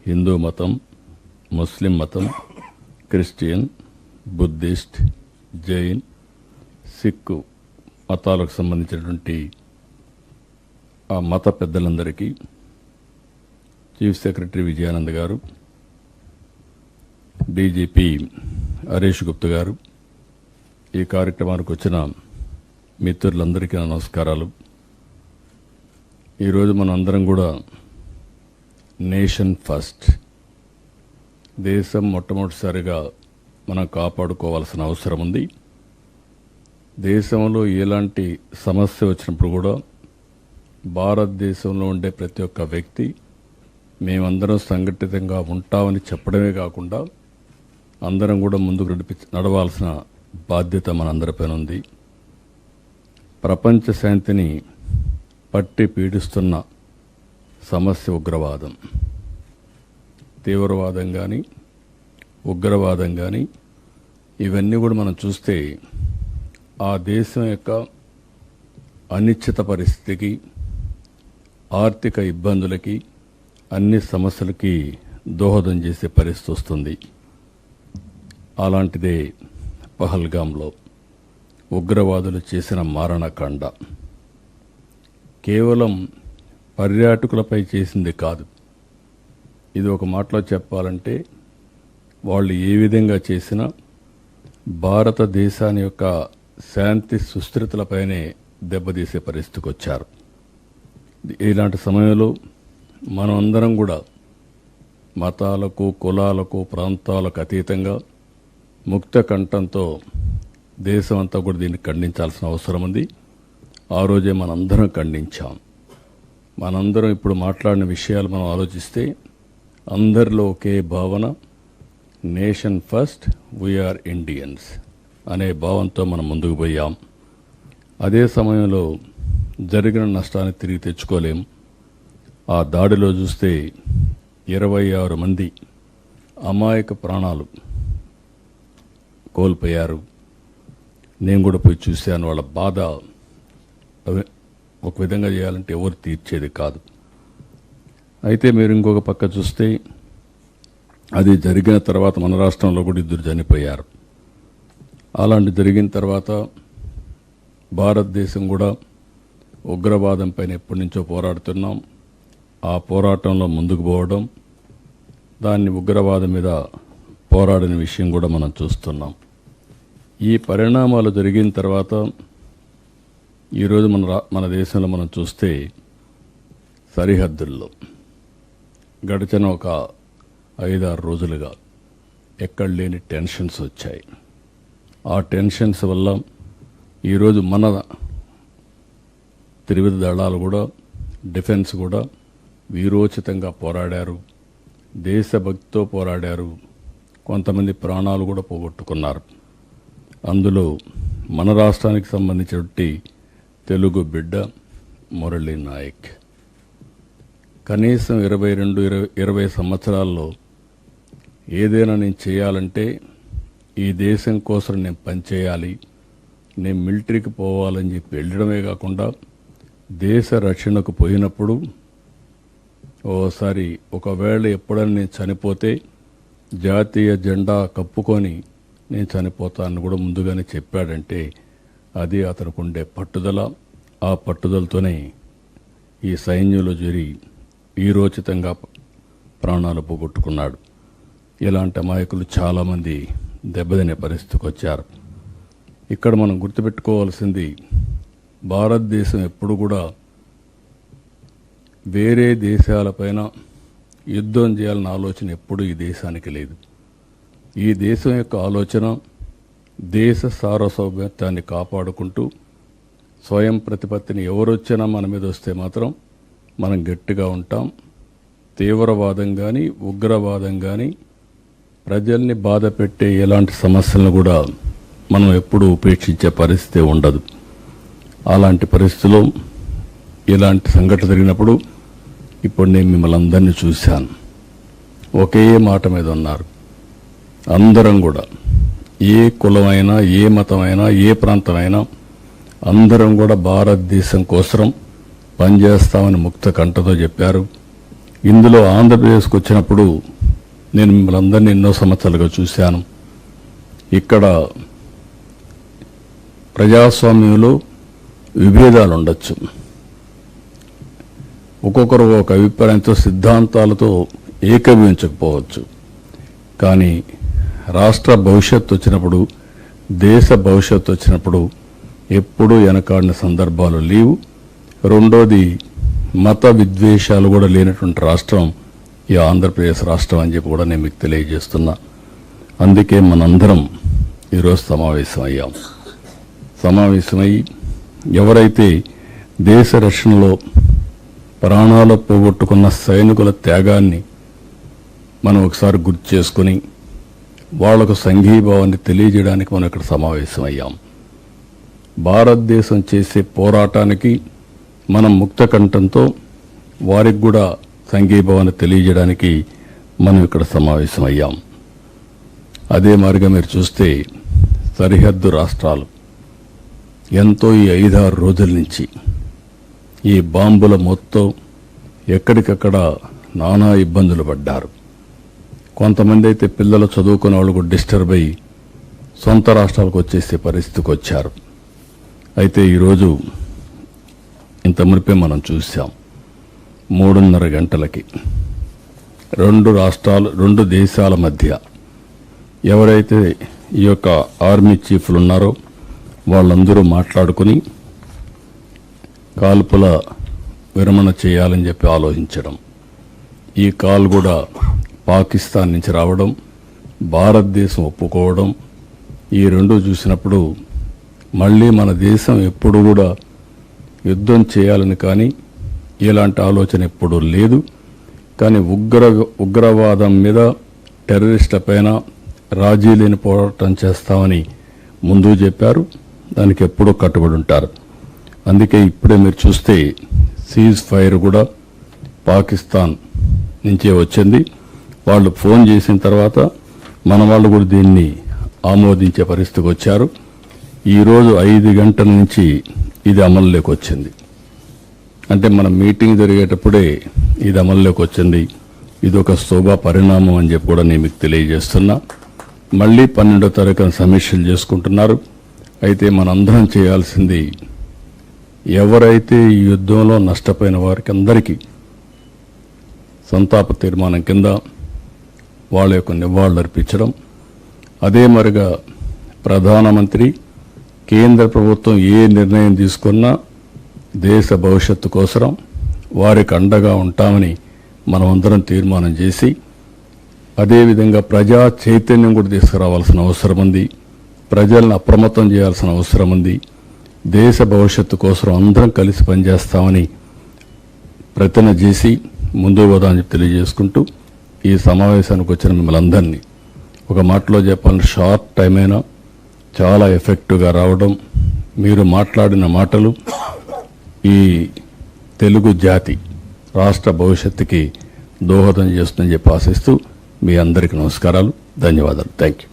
హిందూ మతం, ముస్లిం మతం, Christian, Buddhist, Jain, Sikh మతాలకు సంబంధించినటువంటి ఆ మత పెద్దలందరికీ చీఫ్ సెక్రటరీ విజయానంద్ గారు, డీజీపీ హరీష్ గుప్తా గారు, ఈ కార్యక్రమానికి వచ్చిన మిత్రులందరికీ నా నమస్కారాలు. ఈరోజు మనం అందరం కూడా నేషన్ ఫస్ట్, దేశం మొట్టమొదటిసారిగా మనం కాపాడుకోవాల్సిన అవసరం ఉంది. దేశంలో ఎలాంటి సమస్య వచ్చినప్పుడు కూడా భారతదేశంలో ఉండే ప్రతి ఒక్క వ్యక్తి మేమందరం సంఘటితంగా ఉంటామని చెప్పడమే కాకుండా అందరం కూడా ముందుకు నడవాల్సిన బాధ్యత మనందరిపైన ఉంది. ప్రపంచ శాంతిని పట్టి పీడిస్తున్న సమస్య ఉగ్రవాదం. తీవ్రవాదం కానీ ఉగ్రవాదం కానీ ఇవన్నీ కూడా మనం చూస్తే ఆ దేశం యొక్క అనిశ్చిత పరిస్థితికి, ఆర్థిక ఇబ్బందులకి, అన్ని సమస్యలకి దోహదం చేసే పరిస్థితి వస్తుంది. అలాంటిదే పహల్గాంలో ఉగ్రవాదులు చేసిన మారణకాండ. కేవలం పర్యాటకులపై చేసింది కాదు. ఇది ఒక మాటలో చెప్పాలంటే వాళ్ళు ఏ విధంగా చేసినా భారతదేశాన్ని యొక్క శాంతి సుస్థిరతలపైనే దెబ్బతీసే పరిస్థితికి వచ్చారు. ఇలాంటి సమయంలో మనం అందరం కూడా మతాలకు, కులాలకు, ప్రాంతాలకు అతీతంగా ముక్త కంఠంతో దేశం అంతా కూడా దీన్ని ఖండించాల్సిన అవసరం ఉంది. ఆ రోజే మనందరం ఖండించాం. మనందరం ఇప్పుడు మాట్లాడిన విషయాలు మనం ఆలోచిస్తే అందరిలో ఒకే భావన, నేషన్ ఫస్ట్, వీఆర్ ఇండియన్స్ అనే భావంతో మనం ముందుకు పోయాం. అదే సమయంలో జరిగిన నష్టాన్ని తిరిగి తెచ్చుకోలేం. ఆ దాడిలో చూస్తే 26 మంది అమాయక ప్రాణాలు కోల్పోయారు. నేను కూడా పోయి చూశాను. వాళ్ళ బాధ ఒక విధంగా చేయాలంటే ఎవరు తీర్చేది కాదు. అయితే మీరు ఇంకొక పక్క చూస్తే అది జరిగిన తర్వాత మన రాష్ట్రంలో కూడా 2 చనిపోయారు. అలాంటి జరిగిన తర్వాత భారతదేశం కూడా ఉగ్రవాదం పైన ఎప్పటి నుంచో పోరాడుతున్నాం. ఆ పోరాటంలో ముందుకు పోవడం, దాన్ని ఉగ్రవాదం మీద పోరాడిన విషయం కూడా మనం చూస్తున్నాం. ఈ పరిణామాలు జరిగిన తర్వాత ఈరోజు మన దేశంలో మనం చూస్తే సరిహద్దుల్లో గడిచిన ఒక 5-6 రోజులుగా ఎక్కడ లేని టెన్షన్స్ వచ్చాయి. ఆ టెన్షన్స్ వల్ల ఈరోజు మన త్రివిధ దళాలు కూడా, డిఫెన్స్ కూడా వీరోచితంగా పోరాడారు, దేశభక్తితో పోరాడారు. కొంతమంది ప్రాణాలు కూడా పోగొట్టుకున్నారు. అందులో మన రాష్ట్రానికి సంబంధించినటువంటి తెలుగు బిడ్డ మురళీ నాయక్ కనీసం 22-20 సంవత్సరాల్లో ఏదైనా నేను చేయాలంటే ఈ దేశం కోసం నేను పనిచేయాలి, నేను మిలిటరీకి పోవాలని చెప్పి వెళ్ళడమే కాకుండా దేశ రక్షణకు పోయినప్పుడు ఓసారి ఒకవేళ ఎప్పుడైనా నేను చనిపోతే జాతీయ జెండా కప్పుకొని నేను చనిపోతానని కూడా ముందుగానే చెప్పాడంటే అది అతనికి ఉండే పట్టుదల. ఆ పట్టుదలతోనే ఈ సైన్యంలో చేరి వీరోచితంగా ప్రాణాలు పోగొట్టుకున్నాడు. ఇలాంటి అమాయకులు చాలామంది దెబ్బతినే పరిస్థితికి వచ్చారు. ఇక్కడ మనం గుర్తుపెట్టుకోవాల్సింది, భారతదేశం ఎప్పుడు కూడా వేరే దేశాలపైన యుద్ధం చేయాలన్న ఆలోచన ఎప్పుడూ ఈ దేశానికి లేదు. ఈ దేశం యొక్క ఆలోచన దేశ సార్వభౌమత్వాన్ని కాపాడుకుంటూ స్వయం ప్రతిపత్తిని ఎవరొచ్చినా మన మీద వస్తే మాత్రం మనం గట్టిగా ఉంటాం. తీవ్రవాదం కానీ ఉగ్రవాదం కానీ ప్రజల్ని బాధ పెట్టే ఎలాంటి సమస్యలను కూడా మనం ఎప్పుడూ ఉపేక్షించే పరిస్థితి ఉండదు. అలాంటి పరిస్థితుల్లో ఇలాంటి సంఘటన జరిగినప్పుడు ఇప్పుడు నేను మిమ్మల్ని అందరినీ చూశాను. ఒకే మాట మీద ఉన్నారు. అందరం కూడా ఏ కులమైనా, ఏ మతమైనా, ఏ ప్రాంతమైనా అందరం కూడా భారతదేశం కోసం పనిచేస్తామని ముక్త కంఠతో చెప్పారు. ఇందులో ఆంధ్రప్రదేశ్కి వచ్చినప్పుడు నేను మిమ్మల్ని అందరినీ ఎన్నో సంవత్సరాలుగా చూశాను. ఇక్కడ ప్రజాస్వామ్యంలో విభేదాలు ఉండొచ్చు, ఒక్కొక్కరు ఒక అభిప్రాయంతో సిద్ధాంతాలతో ఏకీభవించకపోవచ్చు. కానీ రాష్ట్ర భవిష్యత్తు వచ్చినప్పుడు, దేశ భవిష్యత్తు వచ్చినప్పుడు ఎప్పుడూ వెనకాడిన సందర్భాలు లేవు. రెండోది, మత విద్వేషాలు కూడా లేనటువంటి రాష్ట్రం ఈ ఆంధ్రప్రదేశ్ రాష్ట్రం అని చెప్పి కూడా నేను మీకు తెలియజేస్తున్నా. అందుకే మనందరం ఈరోజు సమావేశమై ఎవరైతే దేశ రక్షణలో ప్రాణాలు పోగొట్టుకున్న సైనికుల త్యాగాన్ని మనం ఒకసారి గుర్తు చేసుకుని వాళ్లకు సంఘీభావాన్ని తెలియజేయడానికి మనం ఇక్కడ సమావేశమయ్యాం. భారతదేశం చేసే పోరాటానికి మనం ముక్త కంఠంతో వారికి కూడా సంఘీభావాన్ని తెలియజేయడానికి మనం ఇక్కడ సమావేశమయ్యాం. అదే మాదిరిగా మీరు చూస్తే సరిహద్దు రాష్ట్రాలు ఎంతో ఈ 5-6 రోజుల నుంచి ఈ బాంబుల మొత్తం ఎక్కడికక్కడ నానా ఇబ్బందులు పడ్డారు. కొంతమంది అయితే పిల్లలు చదువుకునే వాళ్ళు కూడా డిస్టర్బ్ అయ్యి సొంత రాష్ట్రాలకు వచ్చేసే పరిస్థితికి వచ్చారు. అయితే ఈరోజు ఇంత మునిపే మనం చూసాం, 3:30 గంటలకి 2 దేశాల మధ్య ఎవరైతే ఈ యొక్క ఆర్మీ చీఫ్లు ఉన్నారో వాళ్ళందరూ మాట్లాడుకుని కాల్పుల విరమణ చేయాలని చెప్పి ఆలోచించడం, ఈ కాల్ కూడా పాకిస్తాన్ నుంచి రావడం, భారతదేశం ఒప్పుకోవడం, ఈ రెండు చూసినప్పుడు మళ్ళీ మన దేశం ఎప్పుడు కూడా యుద్ధం చేయాలని కానీ ఇలాంటి ఆలోచన ఎప్పుడూ లేదు. కానీ ఉగ్రవాదం మీద, టెర్రరిస్టుల పైన రాజీ లేని పోరాటం చేస్తామని ముందు చెప్పారు. దానికి ఎప్పుడూ కట్టుబడి ఉంటారు. అందుకే ఇప్పుడే మీరు చూస్తే సీజ్ ఫైర్ కూడా పాకిస్తాన్ నుంచే వచ్చింది. వాళ్ళు ఫోన్ చేసిన తర్వాత మన వాళ్ళు కూడా దీన్ని ఆమోదించే పరిస్థితికి వచ్చారు. ఈరోజు 5 గంటల నుంచి ఇది అమల్లోకి వచ్చింది. అంటే మన మీటింగ్ జరిగేటప్పుడే ఇది అమల్లోకి వచ్చింది. ఇది ఒక శోభా పరిణామం అని చెప్పి కూడా నేను మీకు తెలియజేస్తున్నా. మళ్ళీ 12వ తారీఖున సమీక్షలు చేసుకుంటున్నారు. అయితే మనందరం చేయాల్సింది, ఎవరైతే ఈ యుద్ధంలో నష్టపోయిన వారికి అందరికీ సంతాప తీర్మానం కింద వాళ్ళ యొక్క నివాళులు అర్పించడం, అదే మరిగా ప్రధానమంత్రి, కేంద్ర ప్రభుత్వం ఏ నిర్ణయం తీసుకున్నా దేశ భవిష్యత్తు కోసం వారికి అండగా ఉంటామని మనమందరం తీర్మానం చేసి, అదేవిధంగా ప్రజా చైతన్యం కూడా తీసుకురావాల్సిన అవసరం ఉంది. ప్రజలను అప్రమత్తం చేయాల్సిన అవసరం ఉంది. దేశ భవిష్యత్తు కోసం అందరం కలిసి పనిచేస్తామని ప్రతిజ్ఞ చేసి ముందుకు పోదామని తెలియజేసుకుంటూ, ఈ సమావేశానికి వచ్చిన మిమ్మల్ని అందరినీ ఒక మాటలో చెప్పాలంటే షార్ట్ టైం అయినా చాలా ఎఫెక్టివ్గా రావడం, మీరు మాట్లాడిన మాటలు ఈ తెలుగు జాతి రాష్ట్ర భవిష్యత్తుకి దోహదం చేస్తుందని చెప్పి ఆశిస్తూ మీ అందరికీ నమస్కారాలు, ధన్యవాదాలు. Thank you.